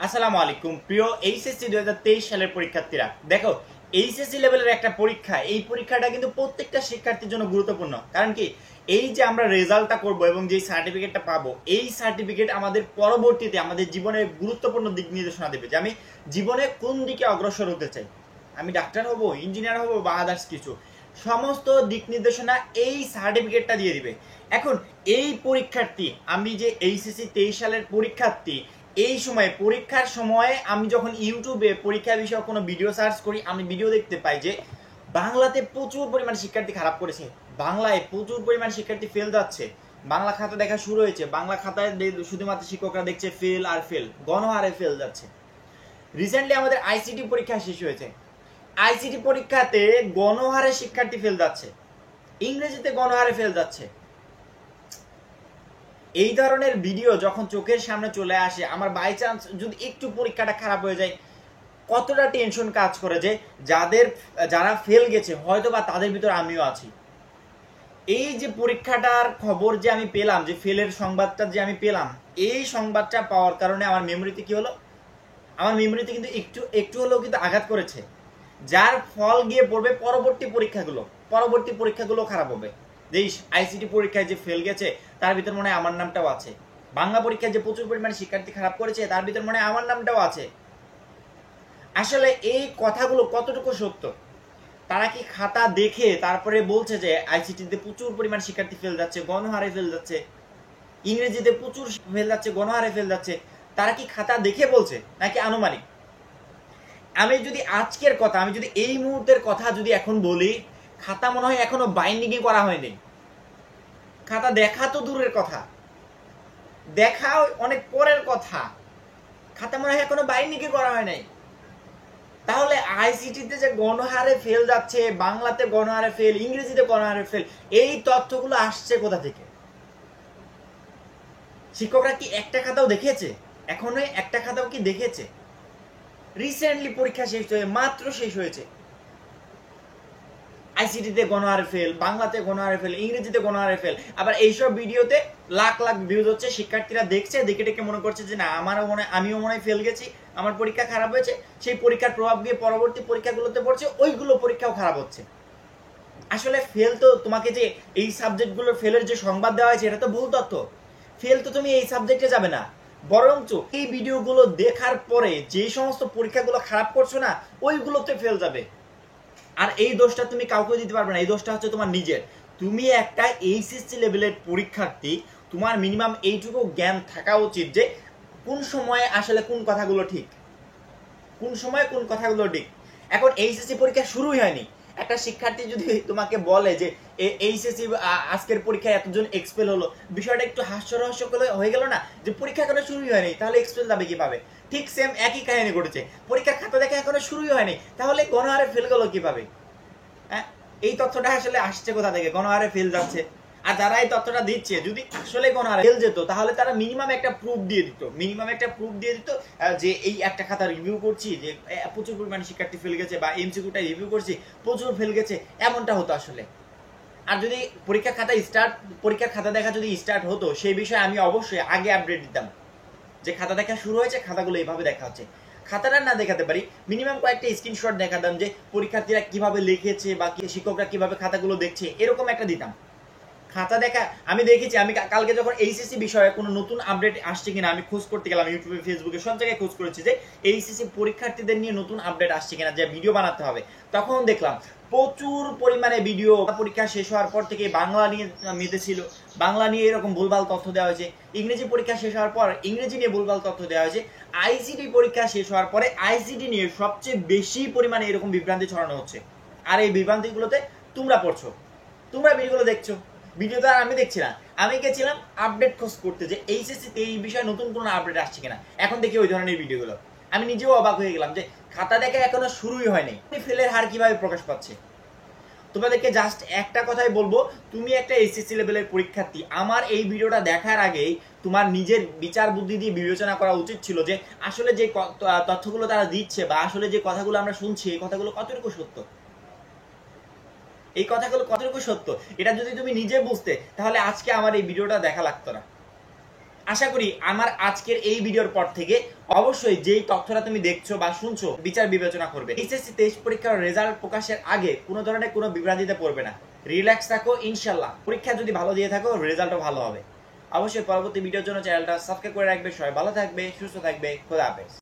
আসসালামু আলাইকুম প্রিয় এইচএসসি 2023 সালের পরীক্ষার্থীরা। দেখো, এইচএসসি লেভেলের একটা পরীক্ষা, এই পরীক্ষাটা কিন্তু প্রত্যেকটা শিক্ষার্থীর জন্য গুরুত্বপূর্ণ। কারণ কি, এই যে আমরা রেজাল্টটা করব এবং যে সার্টিফিকেটটা পাবো, এই সার্টিফিকেট আমাদের পরবর্তীতে আমাদের জীবনের গুরুত্বপূর্ণ দিক নির্দেশনা দেবে যে আমি জীবনে কোন দিকে অগ্রসর হতে চাই। আমি ডাক্তার হব, ইঞ্জিনিয়ার হব বা আদার্স কিছু, সমস্ত দিক নির্দেশনা এই সার্টিফিকেটটা দিয়ে দিবে। এখন এই পরীক্ষার্থী, আমি যে এইচএসসি 23 সালের পরীক্ষার্থী, এই সময় পরীক্ষার সময় আমি যখন ইউটিউবে পরীক্ষা বিষয়ে কোনো ভিডিও সার্চ করি, আমি ভিডিও দেখতে পাই যে বাংলাতে প্রচুর পরিমাণ শিক্ষার্থী খারাপ করেছে, বাংলায় প্রচুর পরিমাণ শিক্ষার্থী ফেল যাচ্ছে। বাংলা খাতা দেখা শুরু হয়েছে, বাংলা খাতায় শুধুমাত্র শিক্ষকরা দেখছে ফেল আর ফেল, গণহারে ফেল যাচ্ছে। রিসেন্টলি আমাদের আইসিটি পরীক্ষা শেষ হয়েছে, আইসিটি পরীক্ষাতে গণহারে শিক্ষার্থী ফেল যাচ্ছে, ইংরেজিতে গণহারে ফেল যাচ্ছে। এই ধরনের ভিডিও যখন চোখের সামনে চলে আসে, আমার বাই চান্স যদি একটু পরীক্ষাটা খারাপ হয়ে যায়, কতটা টেনশন কাজ করে যে যারা ফেল গেছে হয়তো বা তাদের ভিতর আমিও আছি। এই যে পরীক্ষাটার খবর যে আমি পেলাম, যে ফেলের সংবাদটা যে আমি পেলাম, এই সংবাদটা পাওয়ার কারণে আমার মেমোরিতে কি হলো, আমার মেমোরিতে কিন্তু একটু একটু হলেও কিন্তু আঘাত করেছে, যার ফল গিয়ে পড়বে পরবর্তী পরীক্ষাগুলো খারাপ হবে। যে আইসিটি পরীক্ষায় যে ফেল গেছে তার ভিতর মনে হয় আমার নামটাও আছে, বাংলা পরীক্ষায় যে প্রচুর পরিমাণে শিক্ষার্থী খারাপ করেছে তার ভিতর মনে হয় আমার নামটাও আছে। আসলে এই কথাগুলো কতটুকু সত্য? তারা কি খাতা দেখে তারপরে বলছে যে আইসিটিতে প্রচুর পরিমাণ শিক্ষার্থী ফেল যাচ্ছে, গণহারে ফেল যাচ্ছে, ইংরেজিতে প্রচুর ফেল যাচ্ছে, গণহারে ফেল যাচ্ছে, তারা কি খাতা দেখে বলছে নাকি আনুমানিক? আমি যদি আজকের কথা, আমি যদি এই মুহূর্তের কথা যদি এখন বলি, খাতা মনে হয় এখনো বাইন্ডিং করা হয়নি। খাতা দেখা তো দূরের কথা, দেখা অনেক পরের কথা, খাতা মনে হয় এখনো বাইন্ডিং করা হয় নাই। তাহলে আইসিটিতে যে গণহারে ফেল যাচ্ছে, বাংলাতে গণহারে ফেল, ইংরেজিতে গণহারে ফেল, এই তথ্যগুলো আসছে কোথা থেকে? শিক্ষকরা কি একটা খাতাও দেখেছে? এখনো একটা খাতাও কি দেখেছে? রিসেন্টলি পরীক্ষা শেষ হয়ে মাত্র শেষ হয়েছে, আইসিটিতে গণহারে ফেল, বাংলাতে গণহারে ফেল, ইংরেজিতে গণহারে ফেল। আবার এইসব ভিডিওতে লাখ লাখ ভিউজ হচ্ছে, শিক্ষার্থীরা দেখছে, দেখে দেখে মনে করছে যে না আমিও মনে হয় ফেল গেছি, আমার পরীক্ষা খারাপ হয়েছে। সেই পরীক্ষার প্রভাব গিয়ে পরবর্তী পরীক্ষাগুলোতে পড়ছে, ওইগুলো পরীক্ষাও খারাপ হচ্ছে। আসলে ফেল তো তোমাকে যে এই সাবজেক্টগুলোর ফেলের যে সংবাদ দেওয়া হয়েছে, এটা তো ভুল তথ্য। ফেল তো তুমি এই সাবজেক্টে যাবে না, বরঞ্চ এই ভিডিওগুলো দেখার পরে যে সমস্ত পরীক্ষাগুলো খারাপ করছো না, ওইগুলোতে ফেল যাবে। আর এই দোষটা তুমি কাউকে দিতে পারবে না, এই দোষটা হচ্ছে তোমার নিজের। তুমি একটা এইচএসসি লেভেলের পরীক্ষার্থী, তোমার মিনিমাম এইটুকু জ্ঞান থাকা উচিত যে কোন সময়ে আসলে কোন কথাগুলো ঠিক, কোন সময়ে কোন কথাগুলো ঠিক। এখন এইচএসসি পরীক্ষা শুরুই হয়নি, একটা শিক্ষার্থী যদি তোমাকে বলে যে এইচএসসি আজকের পরীক্ষায় এতজন এক্সপেল হলো, বিষয়টা একটু হাস্যরহস্য হয়ে গেল না? যে পরীক্ষা এখনো শুরুই হয়নি, তাহলে এক্সপেল যাবে কিভাবে? ঠিক সেম একই কাহিনী ঘটেছে, পরীক্ষার খাতা দেখা এখনো শুরুই হয়নি, তাহলে গণহারে ফেল গেল কিভাবে? হ্যাঁ, এই তথ্যটা আসলে আসছে কোথা থেকে? গণহারে ফেল যাচ্ছে। আর যারা এই তথ্যটা দিচ্ছে, যদি আসলে গণহারে ফেল যেত তাহলে তারা মিনিমাম একটা প্রুফ দিয়ে দিত, যে এই একটা খাতা রিভিউ করছি যে প্রচুর পরিমাণে শিক্ষার্থী ফেল গেছে, বা এমসিকিউটা রিভিউ করছি প্রচুর ফেল গেছে, এমনটা হতো আসলে। আর যদি পরীক্ষার খাতা দেখা যদি স্টার্ট হতো, সেই বিষয়ে আমি অবশ্যই আগে আপডেট দিতাম যে খাতা দেখা শুরু হয়েছে, খাতাগুলো এইভাবে দেখা হচ্ছে। খাতাটা না দেখাতে পারি, মিনিমাম কয়েকটা স্ক্রিনশট দেখাতাম যে পরীক্ষার্থীরা কিভাবে লিখেছে বা শিক্ষকরা কিভাবে খাতাগুলো দেখছে, এরকম একটা দিতাম। খাতা দেখা আমি দেখেছি, আমি কালকে যখন এইচএসসি বিষয়ে কোনো নতুন আপডেট আসছে কিনা আমি খোঁজ করতে গেলাম, ইউটিউবে, ফেসবুকে, সব জায়গায় খোঁজ করেছি যে এইচএসসি পরীক্ষার্থীদের নিয়ে নতুন আপডেট আসছে কিনা, যে ভিডিও বানাতে হবে। তখন দেখলাম প্রচুর পরিমাণে ভিডিও পরীক্ষা শেষ হওয়ার পর থেকে বাংলা নিয়ে মেতেছিল, বাংলা নিয়ে এরকম ভুলভাল তথ্য দেওয়া হয়েছে, ইংরেজি পরীক্ষা শেষ হওয়ার পর ইংরেজি নিয়ে ভুলভাল তথ্য দেওয়া হয়েছে, আইসিটি পরীক্ষা শেষ হওয়ার পরে আইসিটি নিয়ে সবচেয়ে বেশি পরিমাণে এরকম বিভ্রান্তি ছড়ানো হচ্ছে। আর এই বিভ্রান্তিগুলোতে তোমরা পড়ছো, তোমরা ভিডিওগুলো দেখছো, ভিডিও তো আর আমি দেখছি না, আমি গেছিলাম আপডেট খোঁজ করতে যে এইচএসসিতে এই বিষয়ে নতুন কোনো আপডেট আসছে কিনা। এখন দেখি ওই ধরনের ভিডিওগুলো, আমি নিজেও অবাক হয়ে গেলাম যে খাতা দেখা এখনো শুরুই হয়নি, ফেলের হার কিভাবে প্রকাশ পাচ্ছে। তোমাদেরকে জাস্ট একটা কথাই বলবো, তুমি একটা এইচএসসি লেভেলের পরীক্ষার্থী, আমার এই ভিডিওটা দেখার আগেই তোমার নিজের বিচার বুদ্ধি দিয়ে বিবেচনা করা উচিত ছিল যে আসলে যে তথ্যগুলো তারা দিচ্ছে বা আসলে যে কথাগুলো আমরা শুনছি, এই কথাগুলো কতটুকু সত্য, এই কথাগুলো কতটুকু সত্য, এটা যদি তুমি নিজে বুঝতে, তাহলে আজকে আমার এই ভিডিওটা দেখা লাগতো না। আশা করি আমার আজকের এই ভিডিওর পর থেকে অবশ্যই যেই তথ্যটা তুমি দেখছো বা শুনছো বিচার বিবেচনা করবে। এইচএসসি 23 পরীক্ষার রেজাল্ট প্রকাশের আগে কোনো ধরনের কোনো বিভ্রান্তিতে পড়বে না, রিল্যাক্স থাকো, ইনশাল্লাহ পরীক্ষা যদি ভালো দিয়ে থাকো রেজাল্টও ভালো হবে। অবশ্যই পরবর্তী ভিডিওর জন্য চ্যানেলটা সাবস্ক্রাইব করে রাখবে। সবাই ভালো থাকবে, সুস্থ থাকবে, খোদা হাফেজ।